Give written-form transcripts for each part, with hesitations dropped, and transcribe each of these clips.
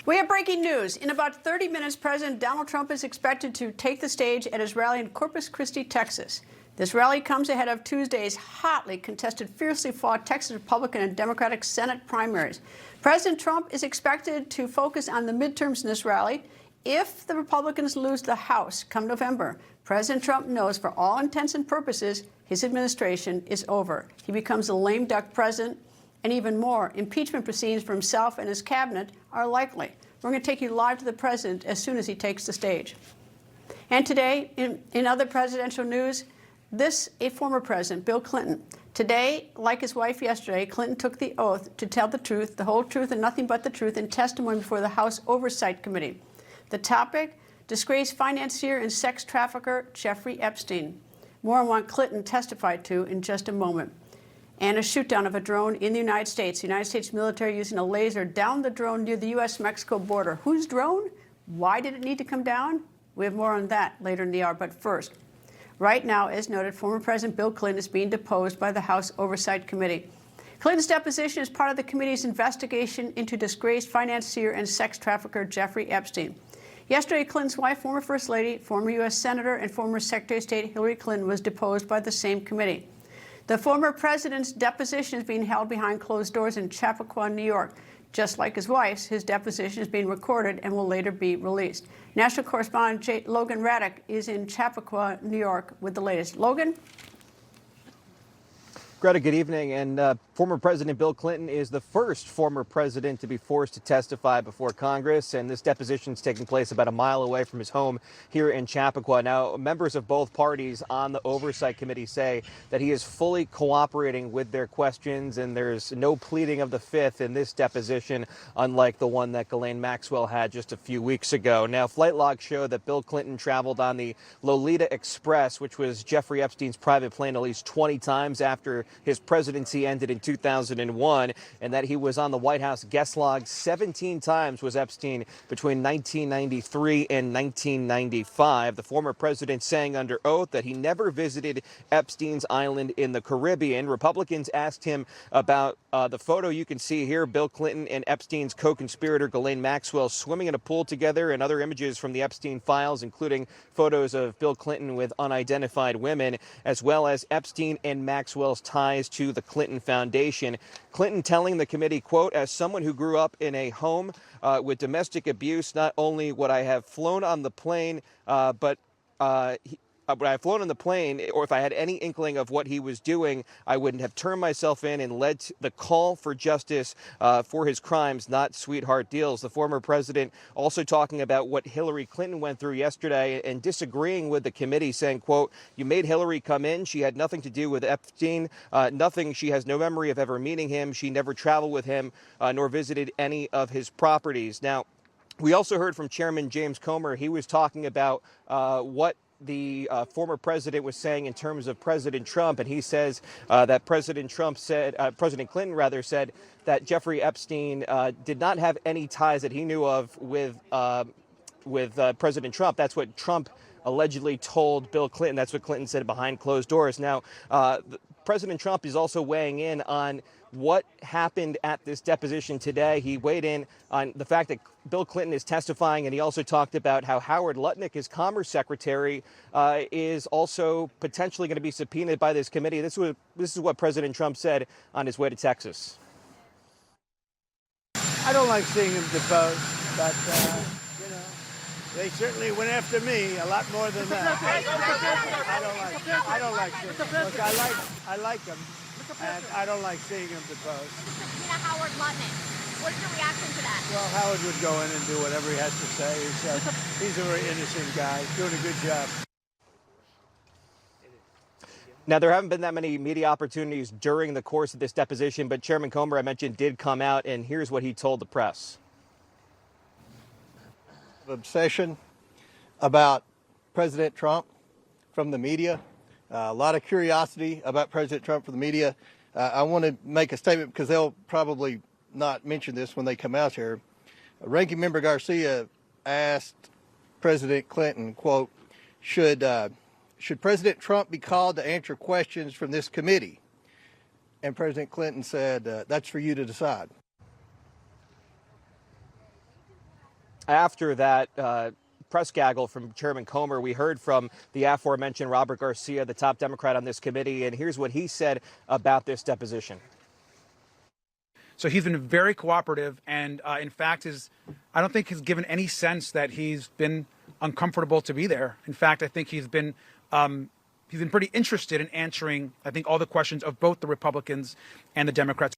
We have breaking news. In about 30 minutes, President Donald Trump is expected to take the stage at his rally in Corpus Christi, Texas. This rally comes ahead of Tuesday's hotly contested, fiercely fought Texas Republican and Democratic Senate primaries. President Trump is expected to focus on the midterms in this rally. If the Republicans lose the House come November, President Trump knows for all intents and purposes his administration is over. He becomes a lame duck president. And even more, impeachment proceedings for himself and his cabinet are likely. We're going to take you live to the president as soon as he takes the stage. And today, in other presidential news, a former president, Bill Clinton. Today, like his wife yesterday, Clinton took the oath to tell the truth, the whole truth, and nothing but the truth in testimony before the House Oversight Committee. The topic, disgraced financier and sex trafficker Jeffrey Epstein. More on what Clinton testified to in just a moment. And a shoot-down of a drone in the United States. The United States military using a laser down the drone near the U.S.-Mexico border. Whose drone? Why did it need to come down? We have more on that later in the hour. But first, right now, as noted, former President Bill Clinton is being deposed by the House Oversight Committee. Clinton's deposition is part of the committee's investigation into disgraced financier and sex trafficker Jeffrey Epstein. Yesterday, Clinton's wife, former First Lady, former U.S. Senator, and former Secretary of State Hillary Clinton was deposed by the same committee. The former president's deposition is being held behind closed doors in Chappaqua, New York. Just like his wife's, his deposition is being recorded and will later be released. National correspondent Logan Ratick is in Chappaqua, New York, with the latest. Logan? Greta, good evening. And former President Bill Clinton is the first former president to be forced to testify before Congress. And this deposition is taking place about a mile away from his home here in Chappaqua. Now, members of both parties on the Oversight Committee say that he is fully cooperating with their questions, and there's no pleading of the fifth in this deposition, unlike the one that Ghislaine Maxwell had just a few weeks ago. Now, flight logs show that Bill Clinton traveled on the Lolita Express, which was Jeffrey Epstein's private plane, at least 20 times after his presidency ended in 2001, and that he was on the White House guest log 17 times was Epstein between 1993 and 1995. The former president saying under oath that he never visited Epstein's island in the Caribbean. Republicans asked him about the photo you can see here, Bill Clinton and Epstein's co-conspirator Ghislaine Maxwell swimming in a pool together, and other images from the Epstein files, including photos of Bill Clinton with unidentified women, as well as Epstein and Maxwell's ties to the Clinton Foundation. Clinton telling the committee, quote, as someone who grew up in a home with domestic abuse, not only would I have flown on the plane, but I've flown on the plane, or if I had any inkling of what he was doing, I wouldn't have turned myself in and led the call for justice for his crimes, not sweetheart deals. The former president also talking about what Hillary Clinton went through yesterday and disagreeing with the committee, saying, quote, you made Hillary come in. She had nothing to do with Epstein, nothing. She has no memory of ever meeting him. She never traveled with him, nor visited any of his properties. Now, we also heard from Chairman James Comer. He was talking about what the former president was saying in terms of President Trump, and he says that President Clinton rather said that Jeffrey Epstein did not have any ties that he knew of with President Trump. That's what Trump allegedly told Bill Clinton. That's what Clinton said behind closed doors. Now, President Trump is also weighing in on what happened at this deposition today. He weighed in on the fact that Bill Clinton is testifying, and he also talked about how Howard Lutnick, his Commerce Secretary, is also potentially going to be subpoenaed by this committee. This is what President Trump said on his way to Texas. I don't like seeing him deposed, but, you know, they certainly went after me a lot more than that. I don't like seeing him. Look, I like him. And I don't like seeing him deposed. Subpoena Howard Lutnick. What is your reaction to that? Well, Howard would go in and do whatever he has to say. He's a very innocent guy, doing a good job. Now, there haven't been that many media opportunities during the course of this deposition, but Chairman Comer, I mentioned, did come out, and here's what he told the press. Obsession about President Trump from the media. A lot of curiosity about President Trump from the media. I want to make a statement because they'll probably not mention this when they come out here. Ranking Member Garcia asked President Clinton, quote, should President Trump be called to answer questions from this committee? And President Clinton said, that's for you to decide. After that press gaggle from Chairman Comer, we heard from the aforementioned Robert Garcia, the top Democrat on this committee, and here's what he said about this deposition. So he's been very cooperative, and in fact, I don't think has given any sense that he's been uncomfortable to be there. In fact, I think he's been pretty interested in answering, I think, all the questions of both the Republicans and the Democrats.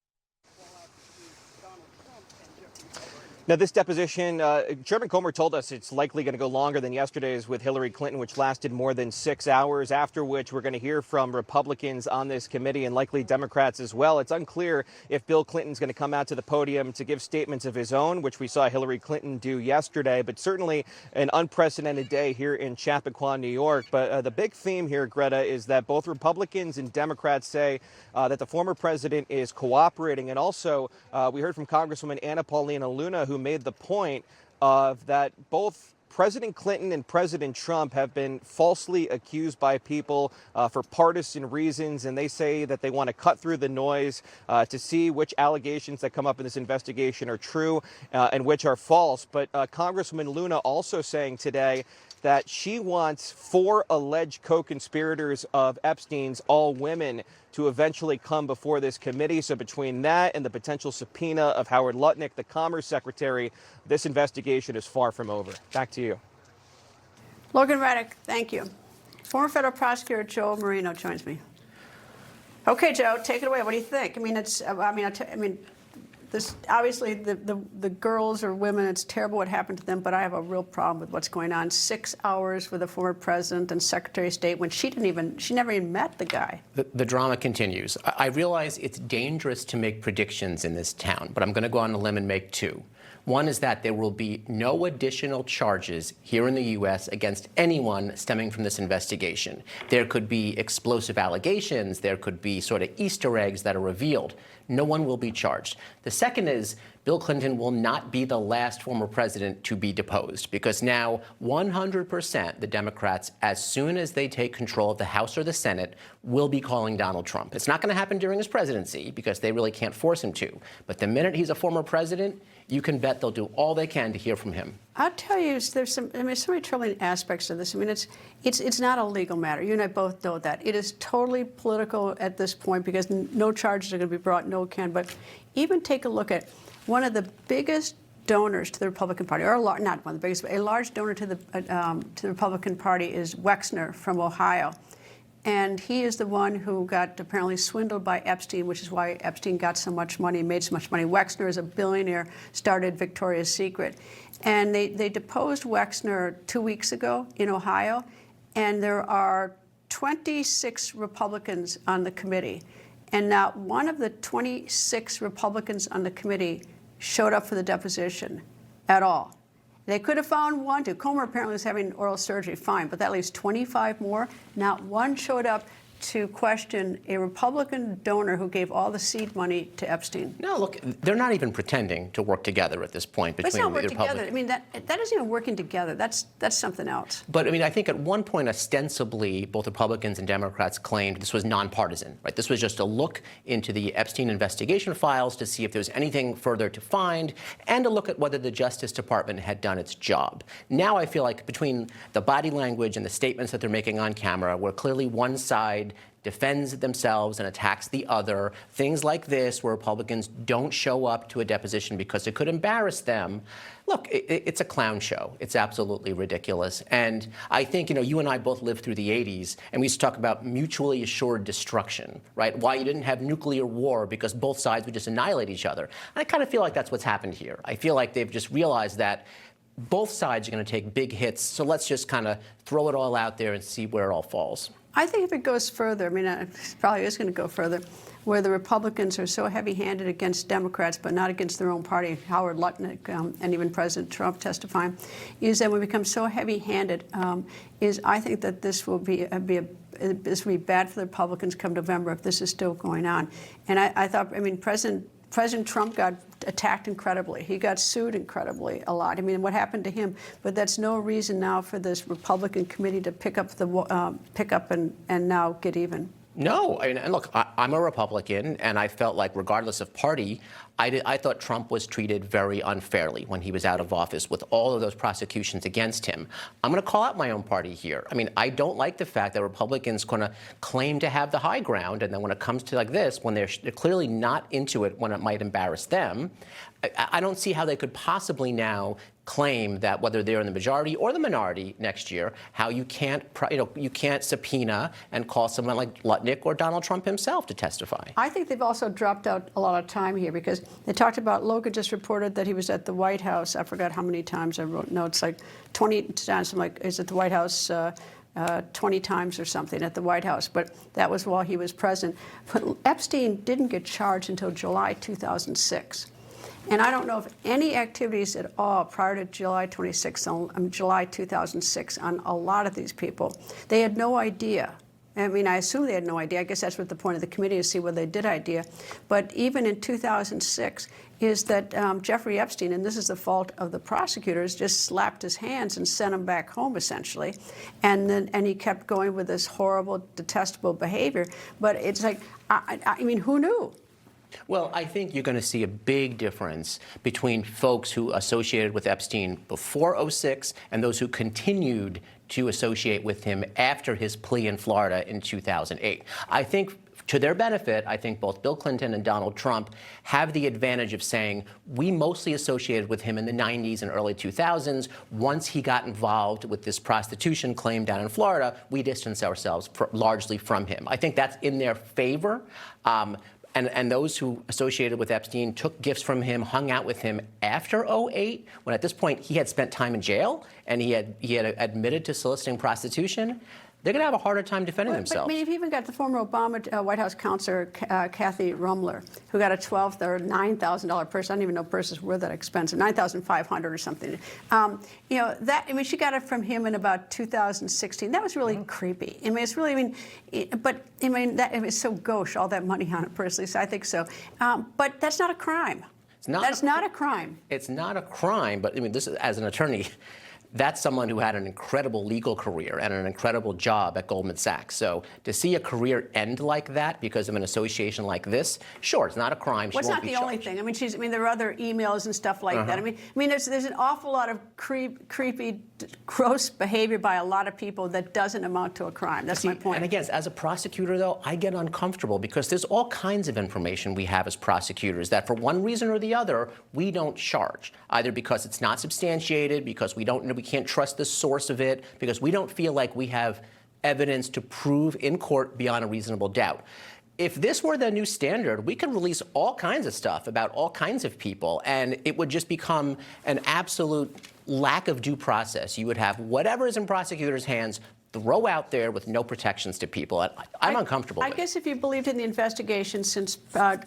Now, this deposition, Chairman Comer told us it's likely going to go longer than yesterday's with Hillary Clinton, which lasted more than 6 hours, after which we're going to hear from Republicans on this committee and likely Democrats as well. It's unclear if Bill Clinton's going to come out to the podium to give statements of his own, which we saw Hillary Clinton do yesterday, but certainly an unprecedented day here in Chappaqua, New York. But the big theme here, Greta, is that both Republicans and Democrats say that the former president is cooperating. And also, we heard from Congresswoman Anna Paulina Luna, who made the point of that both President Clinton and President Trump have been falsely accused by people for partisan reasons, and they say that they want to cut through the noise to see which allegations that come up in this investigation are true and which are false. But Congresswoman Luna also saying today that she wants 4 alleged co-conspirators of Epstein's, all women, to eventually come before this committee. So between that and the potential subpoena of Howard Lutnick, the Commerce Secretary, this investigation is far from over. Back to you. Logan Ratick, thank you. Former federal prosecutor Joe Moreno joins me. Okay, Joe, take it away. What do you think? I mean, this obviously the girls or women, it's terrible what happened to them, but I have a real problem with what's going on. 6 hours with the former president and Secretary of State when she never even met the guy. The drama continues. I realize it's dangerous to make predictions in this town, but I'm going to go on a limb and make 2. One is that there will be no additional charges here in the U.S. against anyone stemming from this investigation. There could be explosive allegations. There could be sort of Easter eggs that are revealed. No one will be charged. The second is Bill Clinton will not be the last former president to be deposed, because now 100% the Democrats, as soon as they take control of the House or the Senate, will be calling Donald Trump. It's not going to happen during his presidency because they really can't force him to. But the minute he's a former president, you can bet they'll do all they can to hear from him. I'll tell you, there's so many troubling aspects of this. I mean, it's not a legal matter. You and I both know that. It is totally political at this point because no charges are going to be brought, no can. But even take a look at one of the biggest donors to the Republican Party, or not one of the biggest, but a large donor to the Republican Party is Wexner from Ohio. And he is the one who got apparently swindled by Epstein, which is why Epstein got so much money, made so much money. Wexner is a billionaire, started Victoria's Secret. And they deposed Wexner 2 weeks ago in Ohio, and there are 26 Republicans on the committee. And not one of the 26 Republicans on the committee showed up for the deposition at all. They could have found one. Comer apparently was having oral surgery, fine, but that leaves 25 more. Not one showed up to question a Republican donor who gave all the seed money to Epstein. No, look, they're not even pretending to work together at this point between the Republicans. But it's not working together. I mean, that isn't even working together. That's something else. But I mean, I think at one point, ostensibly, both Republicans and Democrats claimed this was nonpartisan, right? This was just a look into the Epstein investigation files to see if there was anything further to find and to look at whether the Justice Department had done its job. Now I feel like between the body language and the statements that they're making on camera, where clearly one side defends themselves and attacks the other, things like this where Republicans don't show up to a deposition because it could embarrass them. Look, it's a clown show. It's absolutely ridiculous. And I think, you and I both lived through the 80s, and we used to talk about mutually assured destruction, right? Why you didn't have nuclear war, because both sides would just annihilate each other. And I kind of feel like that's what's happened here. I feel like they've just realized that both sides are going to take big hits, so let's just kind of throw it all out there and see where it all falls. I think if it goes further, I mean, it probably is going to go further, where the Republicans are so heavy-handed against Democrats, but not against their own party, Howard Lutnick and even President Trump testifying, is that we become so heavy-handed, I think that this will be bad for the Republicans come November if this is still going on. And I thought, President Trump got attacked incredibly. He got sued incredibly a lot. I mean, what happened to him? But that's no reason now for this Republican committee to pick up and now get even. No, and look, I'm a Republican, and I felt like, regardless of party, I thought Trump was treated very unfairly when he was out of office with all of those prosecutions against him. I'm going to call out my own party here. I mean, I don't like the fact that Republicans going to claim to have the high ground, and then when it comes to like this, when they're clearly not into it when it might embarrass them, I don't see how they could possibly now claim that whether they're in the majority or the minority next year, how you can't subpoena and call someone like Lutnick or Donald Trump himself to testify. I think they've also dropped out a lot of time here because they talked about, Logan just reported that he was at the White House. I forgot how many times I wrote notes, like 20 times. I'm like, is at the White House 20 times or something at the White House, but that was while he was president. But Epstein didn't get charged until July 2006. And I don't know of any activities at all prior to July 2006 on a lot of these people. They had no idea. I mean, I assume they had no idea. I guess that's what the point of the committee is, to see whether they did idea. But even in 2006, is that Jeffrey Epstein, and this is the fault of the prosecutors, just slapped his hands and sent him back home, essentially. And he kept going with this horrible, detestable behavior. But it's like, I mean, who knew? Well, I think you're going to see a big difference between folks who associated with Epstein before '06 and those who continued to associate with him after his plea in Florida in 2008. I think, to their benefit, I think both Bill Clinton and Donald Trump have the advantage of saying, we mostly associated with him in the 90s and early 2000s. Once he got involved with this prostitution claim down in Florida, we distanced ourselves largely from him. I think that's in their favor. And those who associated with Epstein took gifts from him, hung out with him after '08, when at this point he had spent time in jail and he had admitted to soliciting prostitution. They're going to have a harder time defending themselves. But I mean, you've even got the former Obama White House counselor, Kathy Rumler, who got a $12,000 or $9,000 purse. I don't even know purses were that expensive, $9,500 or something. You know, that, I mean, she got it from him in about 2016. That was really creepy. I mean, it's really, but I mean, that, it was so gauche, all that money on it, personally, so I think so. But that's not a crime. That's not a crime. It's not a crime, but I mean, this is, as an attorney, that's someone who had an incredible legal career and an incredible job at Goldman Sachs. So to see a career end like that because of an association like this, sure, it's not a crime. Well, it's not the only thing. I mean, there are other emails and stuff like that. I mean, there's an awful lot of creepy, gross behavior by a lot of people that doesn't amount to a crime. That's my point. And again, as a prosecutor, though, I get uncomfortable because there's all kinds of information we have as prosecutors that, for one reason or the other, we don't charge, either because it's not substantiated, because we can't trust the source of it, because we don't feel like we have evidence to prove in court beyond a reasonable doubt. If this were the new standard, we could release all kinds of stuff about all kinds of people, and it would just become an absolute lack of due process. You would have whatever is in prosecutors' hands throw out there with no protections to people. I'm uncomfortable with it. I guess if you believed in the investigation, since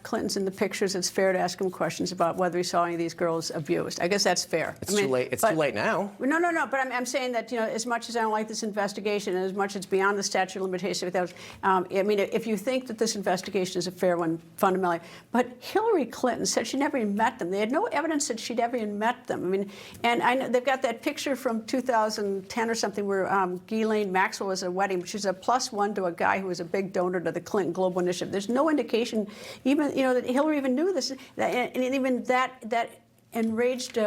Clinton's in the pictures, it's fair to ask him questions about whether he saw any of these girls abused. I guess that's fair. It's too late. It's too late now. No. But I'm saying that, you know, as much as I don't like this investigation and as much as it's beyond the statute of limitations, I mean, if you think that this investigation is a fair one, fundamentally, but Hillary Clinton said she never even met them. They had no evidence that she'd ever even met them. I mean, and I know they've got that picture from 2010 or something where Ghislaine Maxwell was at a wedding. She's a +1 to a guy who was a big donor to the Clinton Global Initiative. There's no indication, even, you know, that Hillary even knew this, and even that enraged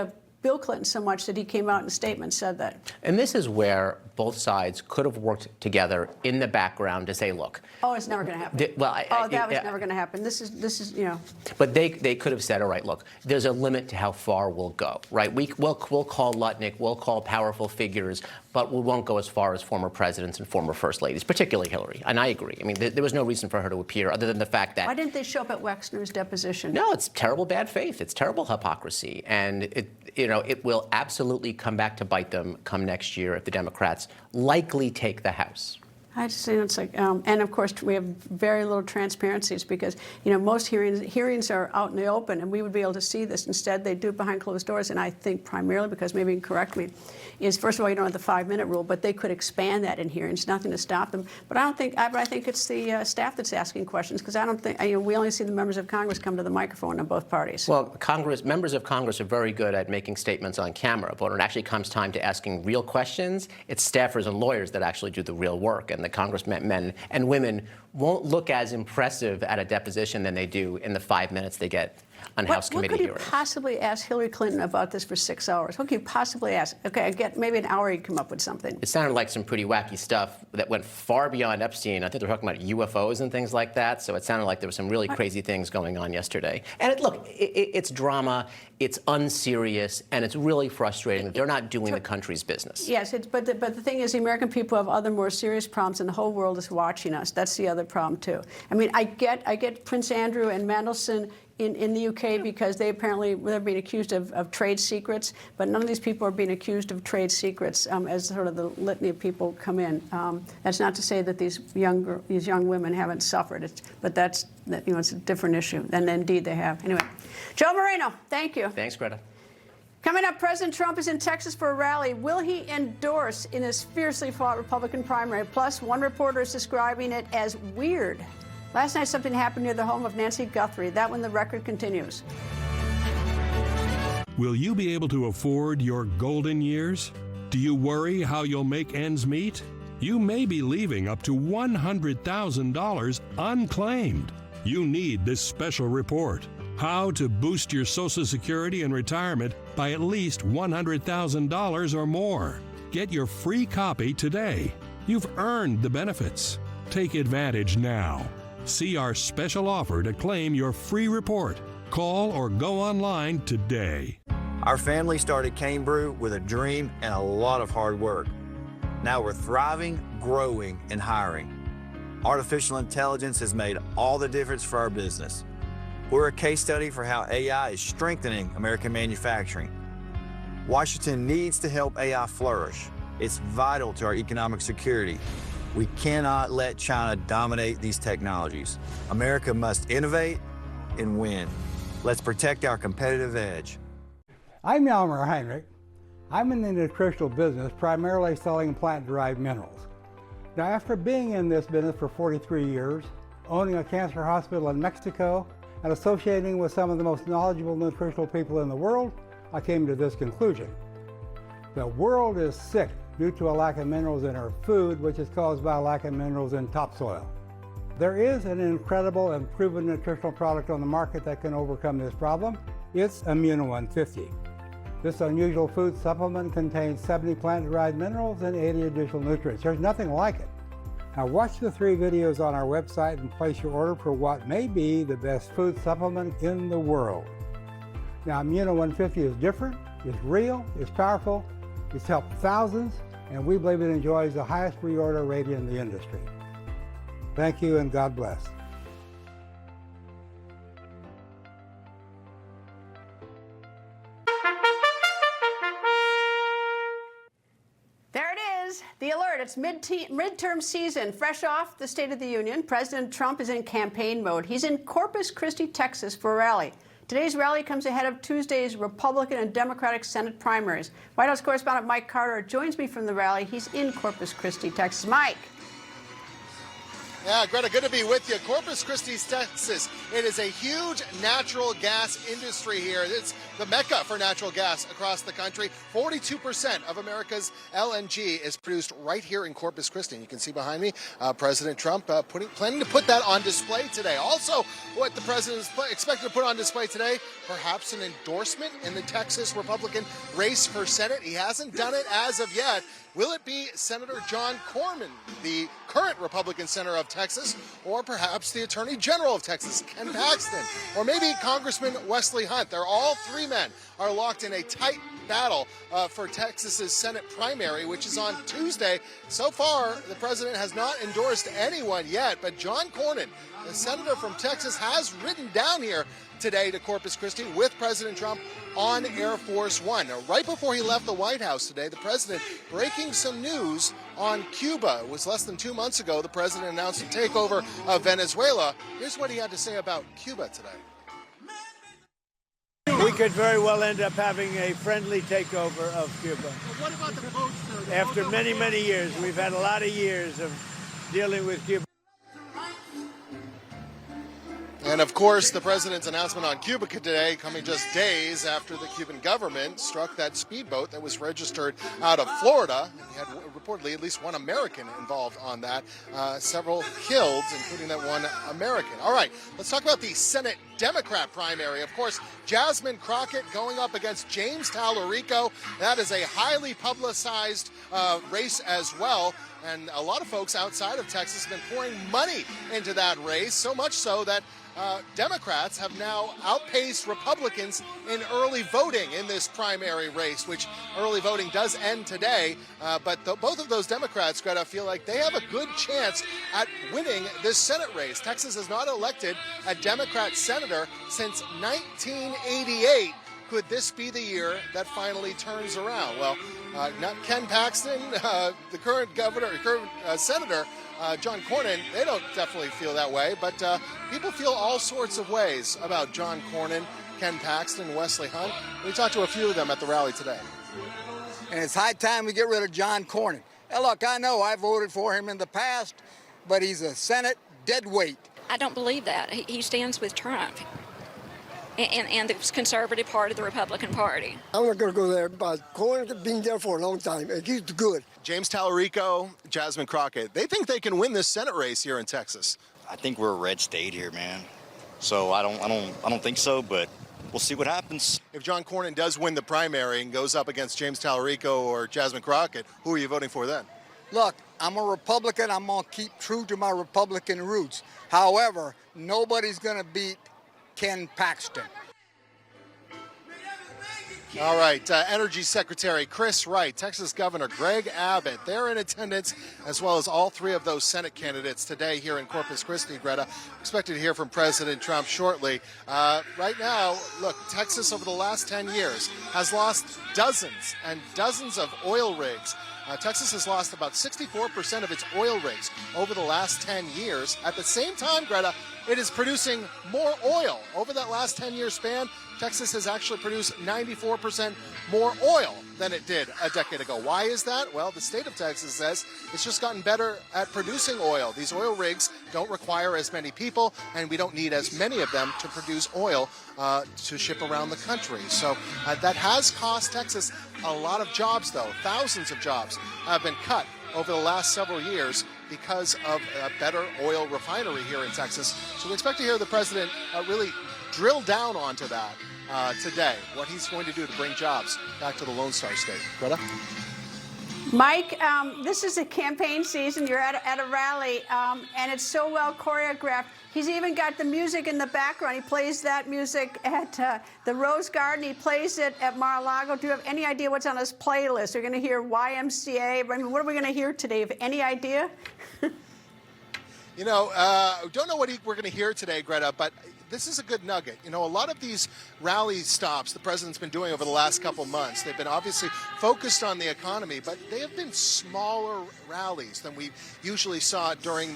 Bill Clinton so much that he came out in a statement and said that. And this is where both sides could have worked together in the background to say, look. Oh, it's never going to happen. That was never going to happen. This is, you know. But they could have said, all right, look, there's a limit to how far we'll go, right? We'll call Lutnick, we'll call powerful figures, but we won't go as far as former presidents and former first ladies, particularly Hillary. And I agree. I mean, there was no reason for her to appear other than the fact that. Why didn't they show up at Wexner's deposition? No, it's terrible bad faith. It's terrible hypocrisy. And it will absolutely come back to bite them come next year if the Democrats likely take the House. I just think it's like, and of course we have very little transparencies because, you know, most hearings are out in the open and we would be able to see this. Instead, they do it behind closed doors, and I think primarily, because maybe you can correct me, is first of all, you don't have the 5-minute rule, but they could expand that in hearings, nothing to stop them. But I think it's the staff that's asking questions, because I don't think, you know, we only see the members of Congress come to the microphone on both parties. Well, members of Congress are very good at making statements on camera, but when it actually comes time to asking real questions, it's staffers and lawyers that actually do the real work. And and the congressmen and women won't look as impressive at a deposition than they do in the 5 minutes they get on House committee hearings. What could you possibly ask Hillary Clinton about this for 6 hours? What could you possibly ask? Okay, I get maybe an hour you'd come up with something. It sounded like some pretty wacky stuff that went far beyond Epstein. I think they're talking about UFOs and things like that. So it sounded like there were some really crazy things going on yesterday. And look, it's drama, it's unserious, and it's really frustrating that they're not doing the country's business. Yes, but the thing is, the American people have other more serious problems, and the whole world is watching us. That's the other problem too. I mean, I get Prince Andrew and Mandelson in the UK because they're being accused of trade secrets, but none of these people are being accused of trade secrets as sort of the litany of people come in. That's not to say that these young women haven't suffered, but it's a different issue, and indeed they have. Anyway, Joe Moreno, thank you. Thanks, Greta. Coming up, President Trump is in Texas for a rally. Will he endorse in this fiercely fought Republican primary? Plus, one reporter is describing it as weird. Last night, something happened near the home of Nancy Guthrie. That one, the record continues. Will you be able to afford your golden years? Do you worry how you'll make ends meet? You may be leaving up to $100,000 unclaimed. You need this special report. How to boost your Social Security and retirement by at least $100,000 or more. Get your free copy today. You've earned the benefits. Take advantage now. See our special offer to claim your free report. Call or go online today. Our family started Cane Brew with a dream and a lot of hard work. Now we're thriving, growing, and hiring. Artificial intelligence has made all the difference for our business. We're a case study for how AI is strengthening American manufacturing. Washington needs to help AI flourish. It's vital to our economic security. We cannot let China dominate these technologies. America must innovate and win. Let's protect our competitive edge. I'm Yalmer Heinrich. I'm in the nutritional business, primarily selling plant-derived minerals. Now, after being in this business for 43 years, owning a cancer hospital in Mexico, and associating with some of the most knowledgeable nutritional people in the world, I came to this conclusion. The world is sick due to a lack of minerals in our food, which is caused by a lack of minerals in topsoil. There is an incredible and proven nutritional product on the market that can overcome this problem. It's Immuno 150. This unusual food supplement contains 70 plant-derived minerals and 80 additional nutrients. There's nothing like it. Now watch the 3 videos on our website and place your order for what may be the best food supplement in the world. Now Immuno 150 is different, it's real, it's powerful, it's helped thousands, and we believe it enjoys the highest reorder rate in the industry. Thank you and God bless. There it is, the alert. It's midterm season. Fresh off the State of the Union, President Trump is in campaign mode. He's in Corpus Christi, Texas for a rally. Today's rally comes ahead of Tuesday's Republican and Democratic Senate primaries. White House correspondent Mike Carter joins me from the rally. He's in Corpus Christi, Texas. Mike. Yeah, Greta, good to be with you. Corpus Christi, Texas. It is a huge natural gas industry here. It's the mecca for natural gas across the country. 42% of America's LNG is produced right here in Corpus Christi. And you can see behind me, President Trump planning to put that on display today. Also, what the president is expected to put on display today, perhaps an endorsement in the Texas Republican race for Senate. He hasn't done it as of yet. Will it be Senator John Cornyn, the current Republican senator of Texas, or perhaps the Attorney General of Texas, Ken Paxton, or maybe Congressman Wesley Hunt? They're all 3 men are locked in a tight battle for Texas's Senate primary, which is on Tuesday. So far, the president has not endorsed anyone yet, but John Cornyn, the senator from Texas, has ridden down here today to Corpus Christi with President Trump on Air Force One. Now, right before he left the White House today, the president breaking some news on Cuba. It was less than 2 months ago the president announced a takeover of Venezuela. Here's what he had to say about Cuba today. We could very well end up having a friendly takeover of Cuba. Well, what about the votes, sir? After many, many years, we've had a lot of years of dealing with Cuba. And of course, the president's announcement on Cuba today coming just days after the Cuban government struck that speedboat that was registered out of Florida. We had reportedly at least one American involved on that. Several killed, including that one American. All right, let's talk about the Senate Democrat primary. Of course, Jasmine Crockett going up against James Tallarico. That is a highly publicized race as well. And a lot of folks outside of Texas have been pouring money into that race, so much so that Democrats have now outpaced Republicans in early voting in this primary race, which early voting does end today. But both of those Democrats, Greta, feel like they have a good chance at winning this Senate race. Texas has not elected a Democrat senator since 1988. Could this be the year that finally turns around? Well, not Ken Paxton, the current governor, current senator, John Cornyn, they don't definitely feel that way, but people feel all sorts of ways about John Cornyn, Ken Paxton, Wesley Hunt. We talked to a few of them at the rally today. And it's high time we get rid of John Cornyn. Now, look, I know I voted for him in the past, but he's a Senate deadweight. I don't believe that. He stands with Trump and the conservative part of the Republican Party. I'm not going to go there, but Cornyn has been there for a long time, and he's good. James Tallarico, Jasmine Crockett, they think they can win this Senate race here in Texas. I think we're a red state here, man. So I don't think so, but we'll see what happens. If John Cornyn does win the primary and goes up against James Tallarico or Jasmine Crockett, who are you voting for then? Look, I'm a Republican. I'm going to keep true to my Republican roots. However, nobody's going to beat Ken Paxton. All right, Energy Secretary Chris Wright, Texas Governor Greg Abbott, they're in attendance, as well as all three of those Senate candidates today here in Corpus Christi. Greta, expected to hear from President Trump shortly. Right now, look, Texas over the last 10 years has lost dozens and dozens of oil rigs. Texas has lost about 64% of its oil rigs over the last 10 years. At the same time, Greta, it is producing more oil. Over that last 10-year span, Texas has actually produced 94% more oil than it did a decade ago. Why is that? Well, the state of Texas says it's just gotten better at producing oil. These oil rigs don't require as many people, and we don't need as many of them to produce oil to ship around the country. So that has cost Texas a lot of jobs, though. Thousands of jobs have been cut over the last several years because of a better oil refinery here in Texas. So we expect to hear the president really drill down onto that today, what he's going to do to bring jobs back to the Lone Star State. Greta? Mike, this is a campaign season. You're at a rally, and it's so well choreographed. He's even got the music in the background. He plays that music at the Rose Garden. He plays it at Mar-a-Lago. Do you have any idea what's on his playlist? You're going to hear YMCA. I mean, what are we going to hear today? Have any idea? You know, don't know what we're going to hear today, Greta, but this is a good nugget. You know, a lot of these rally stops the president's been doing over the last couple months, they've been obviously focused on the economy, but they have been smaller rallies than we usually saw during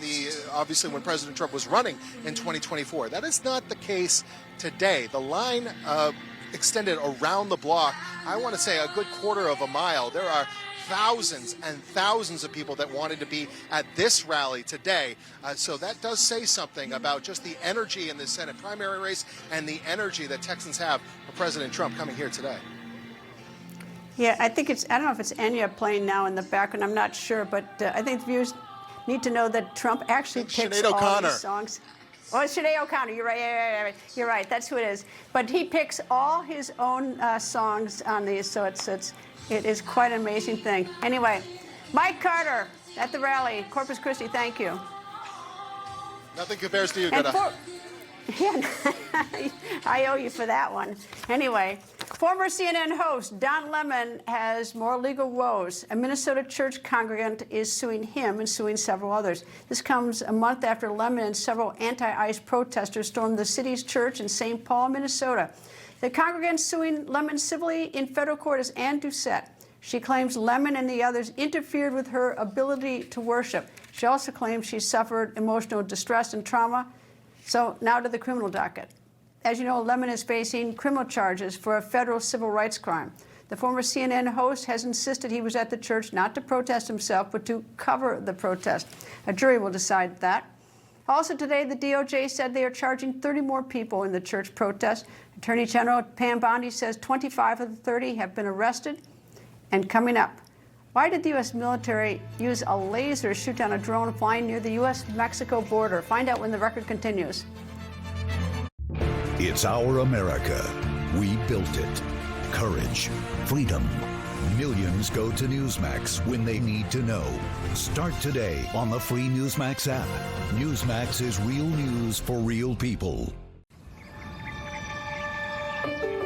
obviously when President Trump was running in 2024. That is not the case today. The line extended around the block, I want to say a good quarter of a mile. There are thousands and thousands of people that wanted to be at this rally today. So that does say something about just the energy in the Senate primary race and the energy that Texans have for President Trump coming here today. Yeah, I think I don't know if it's Enya playing now in the background. I'm not sure, but I think the viewers need to know that Trump actually picks all these songs. Oh, it's Sinead O'Connor. You're right. Yeah, you're right. That's who it is. But he picks all his own songs on these, so it is quite an amazing thing. Anyway, Mike Carter at the rally, Corpus Christi, thank you. Nothing compares to you, Greta. I owe you for that one. Anyway, former CNN host Don Lemon has more legal woes. A Minnesota church congregant is suing him and suing several others. This comes a month after Lemon and several anti-ICE protesters stormed the city's church in St. Paul, Minnesota. The congregant suing Lemon civilly in federal court is Ann Doucette. She claims Lemon and the others interfered with her ability to worship. She also claims she suffered emotional distress and trauma. So now to the criminal docket. As you know, Lemon is facing criminal charges for a federal civil rights crime. The former CNN host has insisted he was at the church not to protest himself, but to cover the protest. A jury will decide that. Also today, the DOJ said they are charging 30 more people in the church protest. Attorney General Pam Bondi says 25 of the 30 have been arrested. And coming up, why did the U.S. military use a laser to shoot down a drone flying near the U.S.-Mexico border? Find out when the record continues. It's our America. We built it. Courage, freedom. Millions go to Newsmax when they need to know. Start today on the free Newsmax app. Newsmax is real news for real people.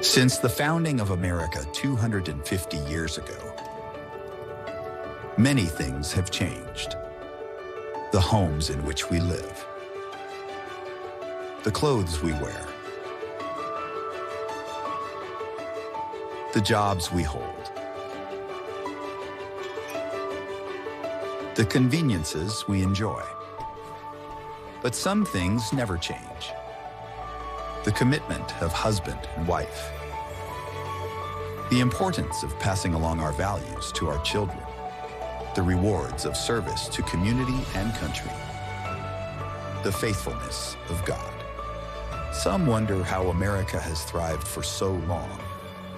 Since the founding of America 250 years ago, many things have changed. The homes in which we live, the clothes we wear, the jobs we hold, the conveniences we enjoy. But some things never change. The commitment of husband and wife, the importance of passing along our values to our children, the rewards of service to community and country, the faithfulness of God. Some wonder how America has thrived for so long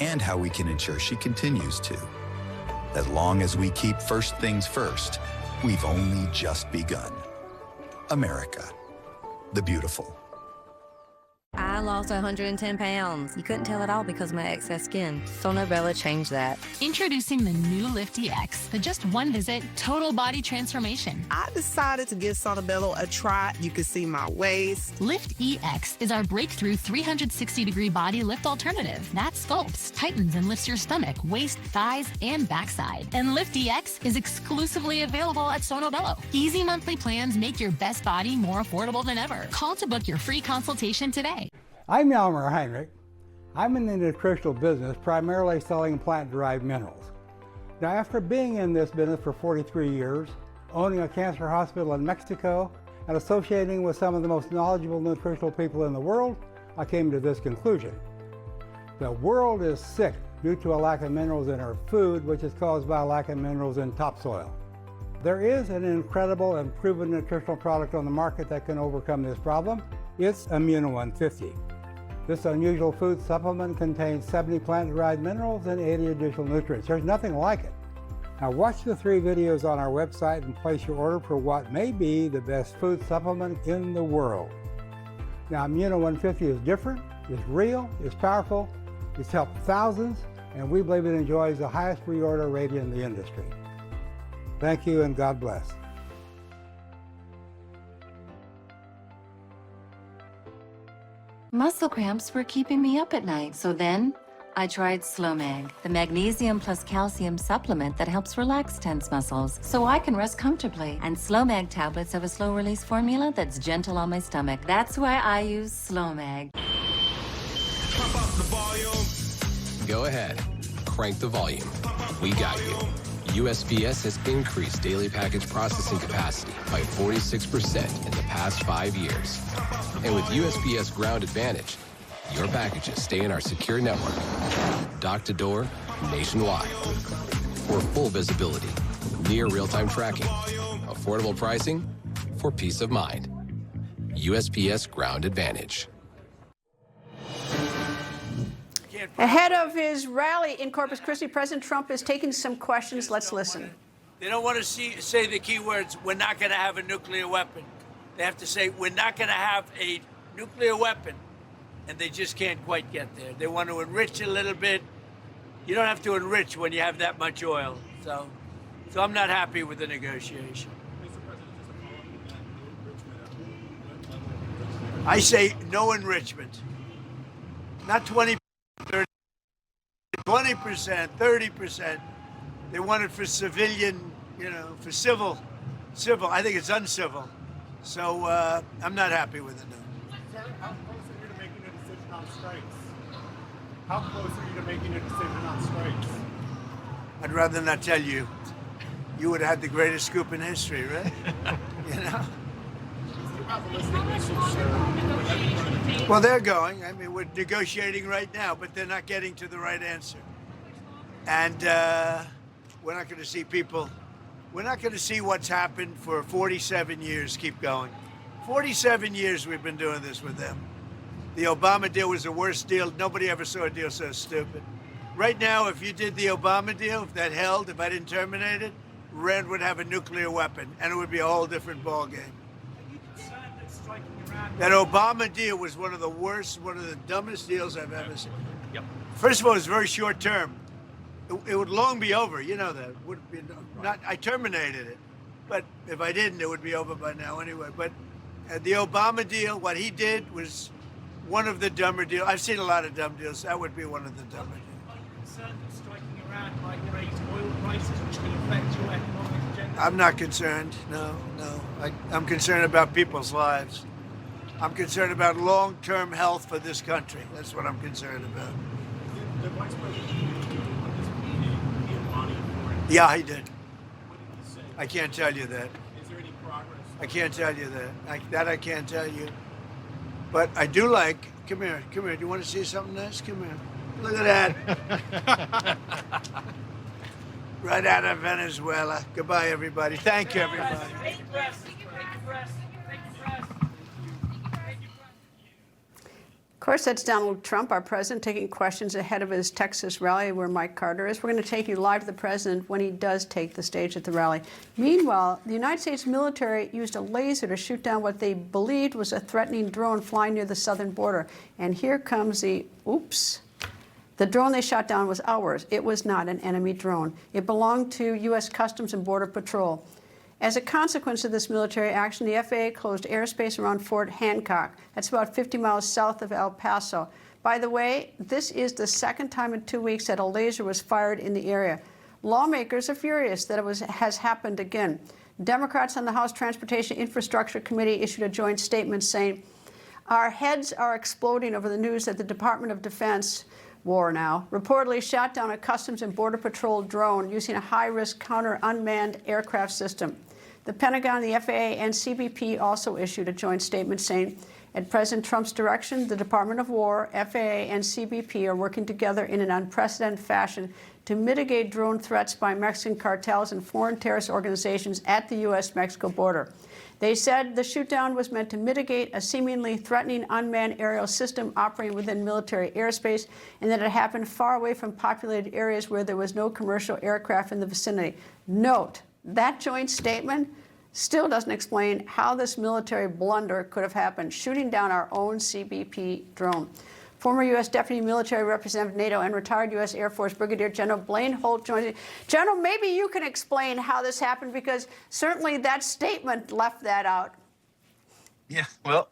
and how we can ensure she continues to. As long as we keep first things first, we've only just begun. America, the beautiful. I lost 110 pounds. You couldn't tell at all because of my excess skin. So Novella changed that. Introducing the new Lift EX, the just one visit total body transformation. I decided to give Sonobello a try. You can see my waist. Lift EX is our breakthrough 360-degree body lift alternative that sculpts, tightens, and lifts your stomach, waist, thighs, and backside. And Lift EX is exclusively available at Sonobello. Easy monthly plans make your best body more affordable than ever. Call to book your free consultation today. I'm Elmer Heinrich. I'm in the nutritional business, primarily selling plant-derived minerals. Now, after being in this business for 43 years, owning a cancer hospital in Mexico, and associating with some of the most knowledgeable nutritional people in the world, I came to this conclusion. The world is sick due to a lack of minerals in our food, which is caused by a lack of minerals in topsoil. There is an incredible and proven nutritional product on the market that can overcome this problem. It's Immuno 150. This unusual food supplement contains 70 plant-derived minerals and 80 additional nutrients. There's nothing like it. Now watch the 3 videos on our website and place your order for what may be the best food supplement in the world. Now Immuno 150 is different, it's real, it's powerful, it's helped thousands, and we believe it enjoys the highest reorder rate in the industry. Thank you and God bless. Muscle cramps were keeping me up at night, so then I tried Slowmag, the magnesium plus calcium supplement that helps relax tense muscles so I can rest comfortably. And Slowmag tablets have a slow release formula that's gentle on my stomach. That's why I use Slowmag. Pump up the volume. Go ahead, crank the volume. We got you. USPS has increased daily package processing capacity by 46% in the past 5 years. And with USPS Ground Advantage, your packages stay in our secure network, dock to door, nationwide. For full visibility, near real-time tracking, affordable pricing, for peace of mind. USPS Ground Advantage. Ahead of his rally in Corpus Christi, President Trump is taking some questions. Let's listen. They don't want to say the key words, we're not going to have a nuclear weapon. They have to say, we're not going to have a nuclear weapon. And they just can't quite get there. They want to enrich a little bit. You don't have to enrich when you have that much oil. So I'm not happy with the negotiation. I say no enrichment. Not 20%, 30%, 20%, 30%. They want it for civilian, for civil. I think it's uncivil. So I'm not happy with it, no. Sir, how close are you to making a decision on strikes? How close are you to making a decision on strikes? I'd rather not tell you. You would have had the greatest scoop in history, right? Well, they're going. I mean, we're negotiating right now, but they're not getting to the right answer. And we're not going to see people. We're not going to see what's happened for 47 years keep going. 47 years we've been doing this with them. The Obama deal was the worst deal. Nobody ever saw a deal so stupid. Right now, if you did the Obama deal, if that held, if I didn't terminate it, Iran would have a nuclear weapon, and it would be a whole different ballgame. That Obama deal was one of the worst, one of the dumbest deals I've ever seen. Yep. First of all, it's very short term. It would long be over. You know that. Would be not. I terminated it, but if I didn't, it would be over by now anyway. But the Obama deal, what he did was one of the dumber deals. I've seen a lot of dumb deals. That would be one of the dumber deals. Are you concerned that striking Iran might raise oil prices, which could affect your economic agenda? I'm not concerned. No. I'm concerned about people's lives. I'm concerned about long-term health for this country. That's what I'm concerned about. The Vice President on this meeting, he had money for it. Yeah, he did. What did he say? I can't tell you that. Is there any progress? I can't tell you that. I can't tell you. But I do like. Come here. Do you want to see something nice? Come here. Look at that. Right out of Venezuela. Goodbye, everybody. Thank you, everybody. Of course, that's Donald Trump, our president, taking questions ahead of his Texas rally where Mike Carter is. We're going to take you live to the president when he does take the stage at the rally. Meanwhile, the United States military used a laser to shoot down what they believed was a threatening drone flying near the southern border. And here comes the oops. The drone they shot down was ours. It was not an enemy drone. It belonged to U.S. Customs and Border Patrol. As a consequence of this military action, the FAA closed airspace around Fort Hancock. That's about 50 miles south of El Paso. By the way, this is the second time in 2 weeks that a laser was fired in the area. Lawmakers are furious that has happened again. Democrats on the House Transportation Infrastructure Committee issued a joint statement saying, "Our heads are exploding over the news that the Department of Defense, war now, reportedly shot down a Customs and Border Patrol drone using a high-risk counter-unmanned aircraft system." The Pentagon, the FAA, and CBP also issued a joint statement saying, at President Trump's direction, the Department of War, FAA, and CBP are working together in an unprecedented fashion to mitigate drone threats by Mexican cartels and foreign terrorist organizations at the U.S.-Mexico border. They said the shootdown was meant to mitigate a seemingly threatening unmanned aerial system operating within military airspace, and that it happened far away from populated areas where there was no commercial aircraft in the vicinity. Note, that joint statement still doesn't explain how this military blunder could have happened, shooting down our own CBP drone. Former U.S. Deputy Military Representative, NATO, and retired U.S. Air Force Brigadier General Blaine Holt joins us. General, maybe you can explain how this happened, because certainly that statement left that out. Yeah, well,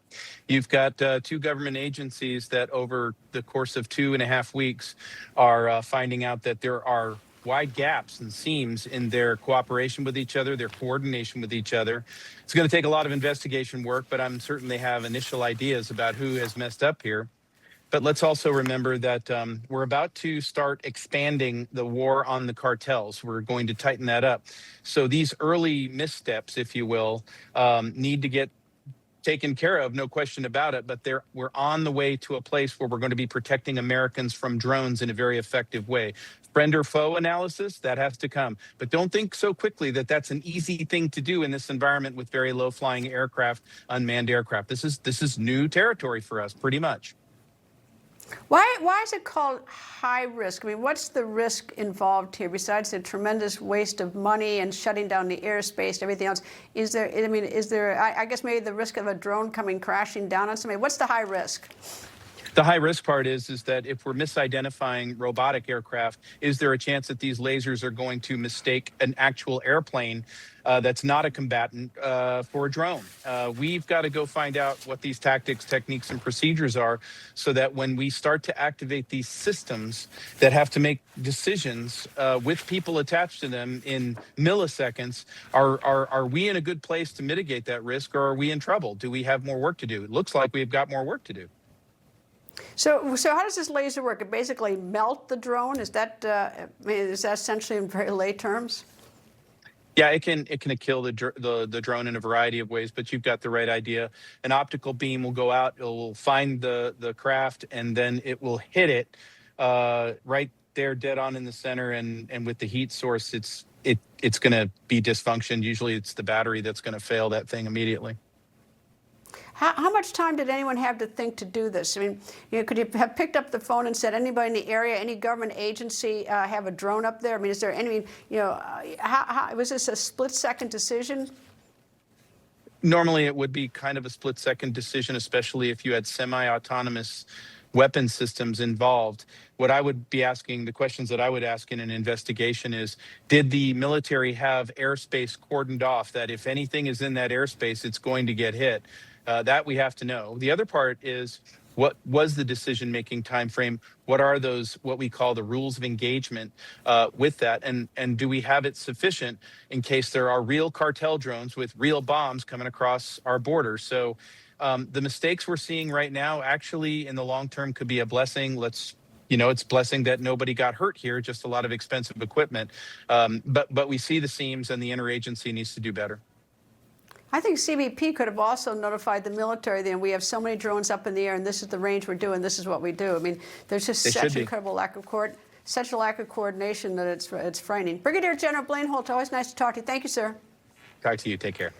you've got two government agencies that over the course of 2.5 weeks are finding out that there are wide gaps and seams in their cooperation with each other, their coordination with each other. It's going to take a lot of investigation work, but I'm certain they have initial ideas about who has messed up here. But let's also remember that we're about to start expanding the war on the cartels. We're going to tighten that up. So these early missteps, if you will, need to get taken care of, no question about it. But we're on the way to a place where we're going to be protecting Americans from drones in a very effective way. Friend or foe analysis, that has to come. But don't think so quickly that that's an easy thing to do in this environment with very low-flying aircraft, unmanned aircraft. This is new territory for us, pretty much. Why is it called high risk? I mean, what's the risk involved here besides the tremendous waste of money and shutting down the airspace and everything else? Is there, I guess maybe the risk of a drone coming crashing down on somebody? What's the high risk? The high risk part is that if we're misidentifying robotic aircraft, is there a chance that these lasers are going to mistake an actual airplane that's not a combatant for a drone? We've got to go find out what these tactics, techniques, and procedures are so that when we start to activate these systems that have to make decisions with people attached to them in milliseconds, are we in a good place to mitigate that risk, or are we in trouble? Do we have more work to do? It looks like we've got more work to do. So how does this laser work? It basically melt the drone? Is that essentially in very lay terms? Yeah, it can kill the drone in a variety of ways, but you've got the right idea. An optical beam will go out, it will find the craft, and then it will hit it right there, dead on in the center. And with the heat source, it's going to be dysfunction. Usually, it's the battery that's going to fail that thing immediately. How much time did anyone have to think to do this? I mean, could you have picked up the phone and said, anybody in the area, any government agency have a drone up there? I mean, is there any, how was this a split-second decision? Normally, it would be kind of a split-second decision, especially if you had semi-autonomous weapon systems involved. What I would be asking, the questions that I would ask in an investigation is, did the military have airspace cordoned off that if anything is in that airspace, it's going to get hit? That we have to know. The other part is, what was the decision-making time frame? What are those, what we call the rules of engagement with that? And do we have it sufficient in case there are real cartel drones with real bombs coming across our border? So the mistakes we're seeing right now actually in the long term could be a blessing. It's a blessing that nobody got hurt here, just a lot of expensive equipment. But we see the seams, and the interagency needs to do better. I think CBP could have also notified the military that we have so many drones up in the air, and this is the range we're doing. This is what we do. I mean, there's just such incredible lack of coordination that it's frightening. Brigadier General Blaine Holt, always nice to talk to you. Thank you, sir. Talk to you. Take care.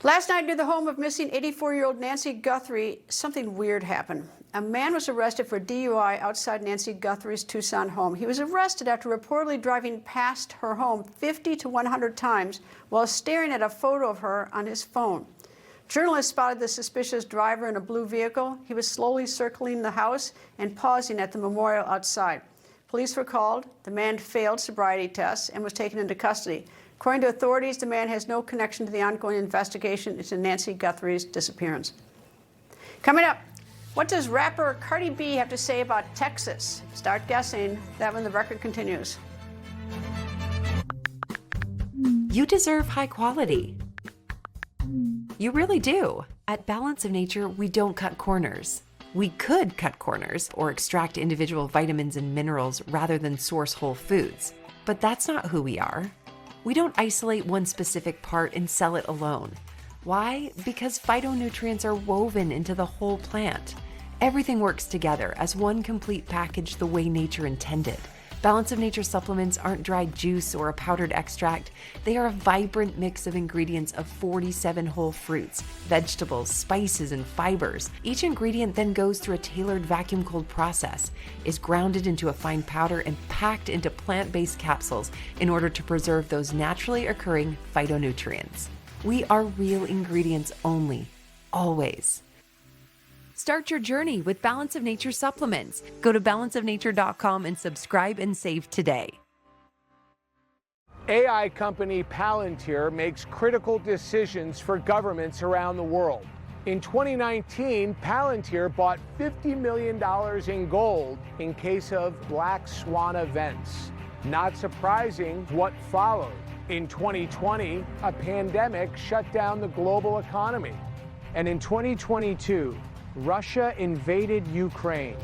Last night near the home of missing 84-year-old Nancy Guthrie, something weird happened. A man was arrested for DUI outside Nancy Guthrie's Tucson home. He was arrested after reportedly driving past her home 50 to 100 times while staring at a photo of her on his phone. Journalists spotted the suspicious driver in a blue vehicle. He was slowly circling the house and pausing at the memorial outside. Police were called. The man failed sobriety tests and was taken into custody. According to authorities, the man has no connection to the ongoing investigation into Nancy Guthrie's disappearance. Coming up, what does rapper Cardi B have to say about Texas? Start guessing. That when the record continues. You deserve high quality. You really do. At Balance of Nature, we don't cut corners. We could cut corners or extract individual vitamins and minerals rather than source whole foods. But that's not who we are. We don't isolate one specific part and sell it alone. Why? Because phytonutrients are woven into the whole plant. Everything works together as one complete package the way nature intended. Balance of Nature supplements aren't dried juice or a powdered extract. They are a vibrant mix of ingredients of 47 whole fruits, vegetables, spices, and fibers. Each ingredient then goes through a tailored vacuum-cooled process, is grounded into a fine powder, and packed into plant-based capsules in order to preserve those naturally occurring phytonutrients. We are real ingredients only, always. Start your journey with Balance of Nature supplements. Go to balanceofnature.com and subscribe and save today. AI company Palantir makes critical decisions for governments around the world. In 2019, Palantir bought $50 million in gold in case of black swan events. Not surprising what followed. In 2020, a pandemic shut down the global economy. And in 2022, Russia invaded Ukraine.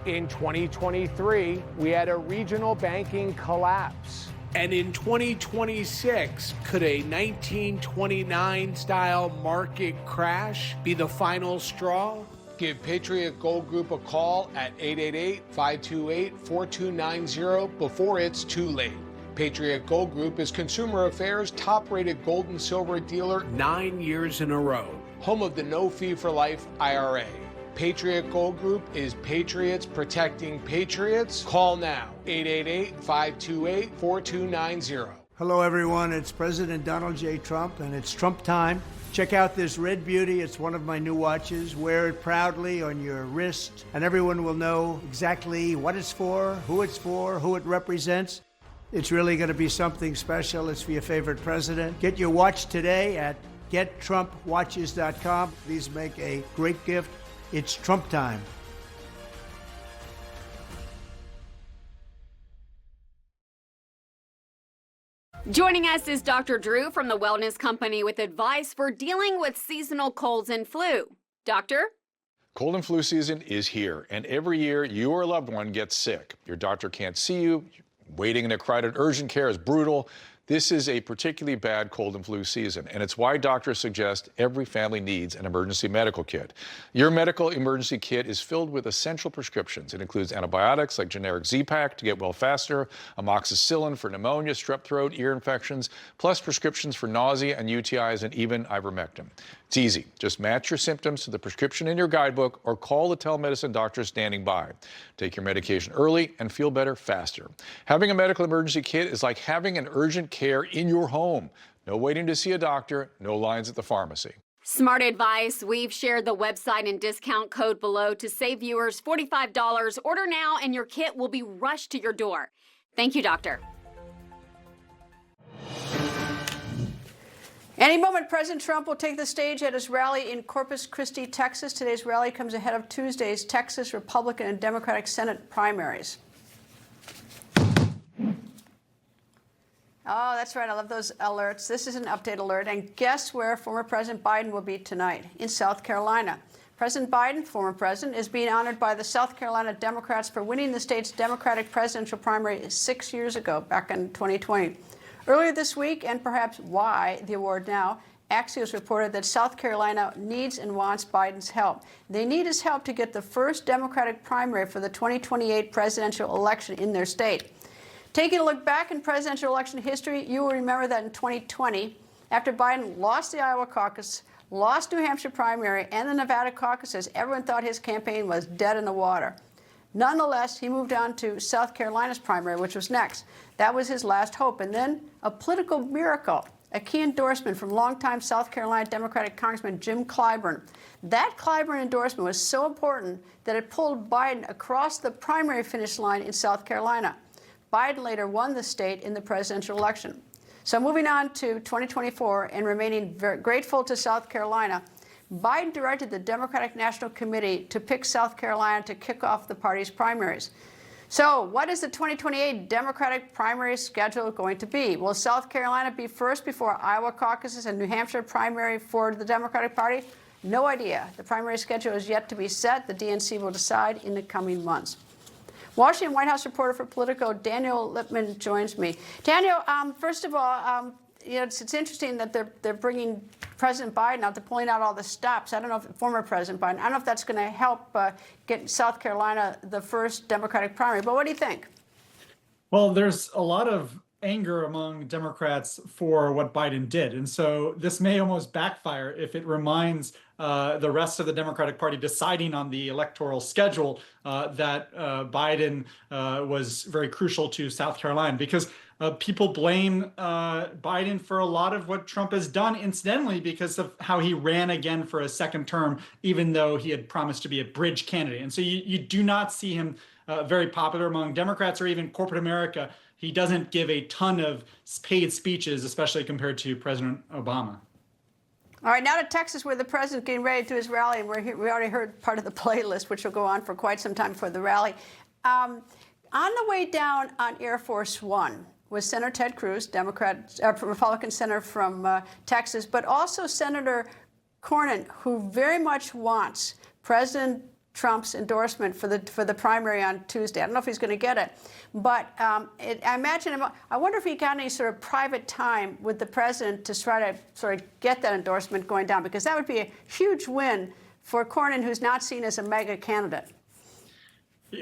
In 2023, we had a regional banking collapse. And in 2026, could a 1929-style market crash be the final straw? Give Patriot Gold Group a call at 888-528-4290 before it's too late. Patriot Gold Group is Consumer Affairs' top-rated gold and silver dealer 9 years in a row. Home of the No Fee for Life IRA. Patriot Gold Group is patriots protecting patriots. Call now, 888-528-4290. Hello, everyone. It's President Donald J. Trump, and it's Trump time. Check out this red beauty. It's one of my new watches. Wear it proudly on your wrist, and everyone will know exactly what it's for, who it represents. It's really going to be something special. It's for your favorite president. Get your watch today at gettrumpwatches.com. These make a great gift. It's Trump time. Joining us is Dr. Drew from the Wellness Company with advice for dealing with seasonal colds and flu. Doctor? Cold and flu season is here, and every year you or a loved one gets sick. Your doctor can't see you. Waiting in a crowded urgent care is brutal. This is a particularly bad cold and flu season, and it's why doctors suggest every family needs an emergency medical kit. Your medical emergency kit is filled with essential prescriptions. It includes antibiotics like generic Z-Pak to get well faster, amoxicillin for pneumonia, strep throat, ear infections, plus prescriptions for nausea and UTIs, and even ivermectin. It's easy. Just match your symptoms to the prescription in your guidebook or call the telemedicine doctor standing by. Take your medication early and feel better faster. Having a medical emergency kit is like having an urgent care in your home. No waiting to see a doctor, no lines at the pharmacy. Smart advice. We've shared the website and discount code below to save viewers $45. Order now and your kit will be rushed to your door. Thank you, doctor. Any moment, President Trump will take the stage at his rally in Corpus Christi, Texas. Today's rally comes ahead of Tuesday's Texas Republican and Democratic Senate primaries. Oh, that's right. I love those alerts. This is an update alert. And guess where former President Biden will be tonight? In South Carolina. President Biden, former president, is being honored by the South Carolina Democrats for winning the state's Democratic presidential primary 6 years ago, back in 2020. Earlier this week, and perhaps why the award now, Axios reported that South Carolina needs and wants Biden's help. They need his help to get the first Democratic primary for the 2028 presidential election in their state. Taking a look back in presidential election history, you will remember that in 2020, after Biden lost the Iowa caucus, lost New Hampshire primary, and the Nevada caucuses, everyone thought his campaign was dead in the water. Nonetheless, he moved on to South Carolina's primary, which was next. That was his last hope. And then a political miracle, a key endorsement from longtime South Carolina Democratic Congressman Jim Clyburn. That Clyburn endorsement was so important that it pulled Biden across the primary finish line in South Carolina. Biden later won the state in the presidential election. So moving on to 2024 and remaining very grateful to South Carolina, Biden directed the Democratic National Committee to pick South Carolina to kick off the party's primaries. So what is the 2028 Democratic primary schedule going to be? Will South Carolina be first before Iowa caucuses and New Hampshire primary for the Democratic Party? No idea. The primary schedule is yet to be set. The DNC will decide in the coming months. Washington White House reporter for Politico, Daniel Lippman, joins me. Daniel, first of all, it's interesting that they're bringing President Biden out. They're pulling out all the stops. I don't know if former President Biden. I don't know if that's going to help get South Carolina the first Democratic primary. But what do you think? Well, there's a lot of anger among Democrats for what Biden did. And so this may almost backfire if it reminds the rest of the Democratic Party deciding on the electoral schedule that Biden was very crucial to South Carolina, because people blame Biden for a lot of what Trump has done, incidentally, because of how he ran again for a second term, even though he had promised to be a bridge candidate. And so you do not see him very popular among Democrats or even corporate America. He doesn't give a ton of paid speeches, especially compared to President Obama. All right, now to Texas, where the president's getting ready to do his rally, and we already heard part of the playlist, which will go on for quite some time for the rally. On the way down on Air Force One was Senator Ted Cruz, Republican senator from Texas, but also Senator Cornyn, who very much wants President Trump's endorsement for the primary on Tuesday. I don't know if he's going to get it, but I imagine him. I wonder if he got any sort of private time with the president to try to sort of get that endorsement going down, because that would be a huge win for Cornyn, who's not seen as a mega candidate.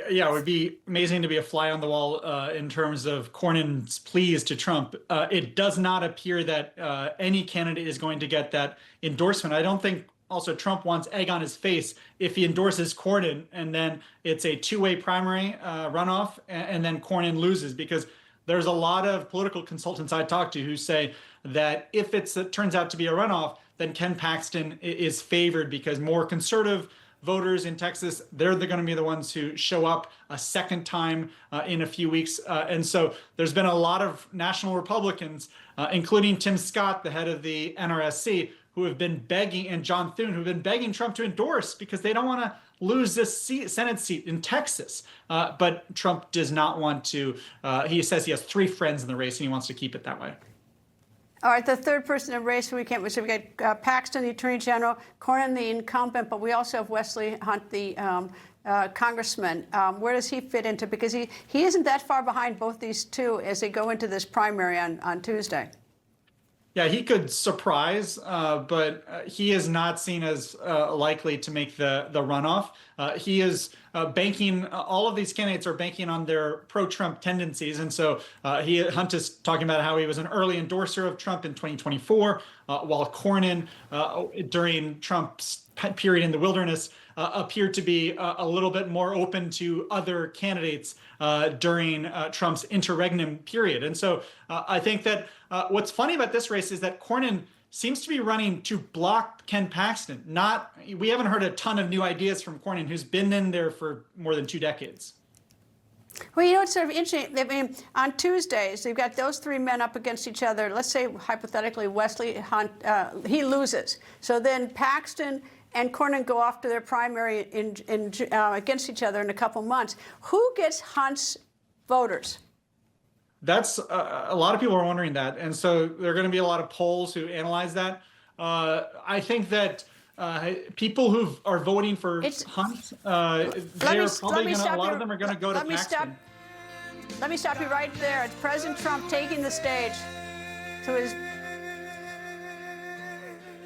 Yeah, it would be amazing to be a fly on the wall in terms of Cornyn's pleas to Trump. It does not appear that any candidate is going to get that endorsement. I don't think also Trump wants egg on his face if he endorses Cornyn and then it's a two-way primary runoff and then Cornyn loses, because there's a lot of political consultants I talk to who say that if it turns out to be a runoff, then Ken Paxton is favored because more conservative voters in Texas, they're going to be the ones who show up a second time in a few weeks. And so there's been a lot of national Republicans, including Tim Scott, the head of the NRSC, who have been begging, and John Thune, who have been begging Trump to endorse because they don't want to lose this Senate seat in Texas. But Trump does not want to. He says he has 3 friends in the race and he wants to keep it that way. All right, the third person in the race, so we got Paxton, the Attorney General, Cornyn, the incumbent, but we also have Wesley Hunt, the congressman. Where does he fit into? Because he isn't that far behind both these two as they go into this primary on Tuesday. Yeah, he could surprise, but he is not seen as likely to make the runoff. He is banking, all of these candidates are banking on their pro-Trump tendencies. And so Hunt is talking about how he was an early endorser of Trump in 2024, while Cornyn, during Trump's period in the wilderness, appeared to be a little bit more open to other candidates during Trump's interregnum period. And so I think that what's funny about this race is that Cornyn seems to be running to block Ken Paxton. We haven't heard a ton of new ideas from Cornyn, who's been in there for more than 2 decades. Well, you know, it's sort of interesting. I mean, on Tuesdays, they've got those 3 men up against each other. Let's say, hypothetically, Wesley Hunt, he loses. So then Paxton and Cornyn go off to their primary against each other in a couple months. Who gets Hunt's voters? That's a lot of people are wondering that. And so there are going to be a lot of polls who analyze that. I think that people who are voting for Hunt, they're probably going to, a lot of them are going to go to Paxton. Let me stop you right there. It's President Trump taking the stage to his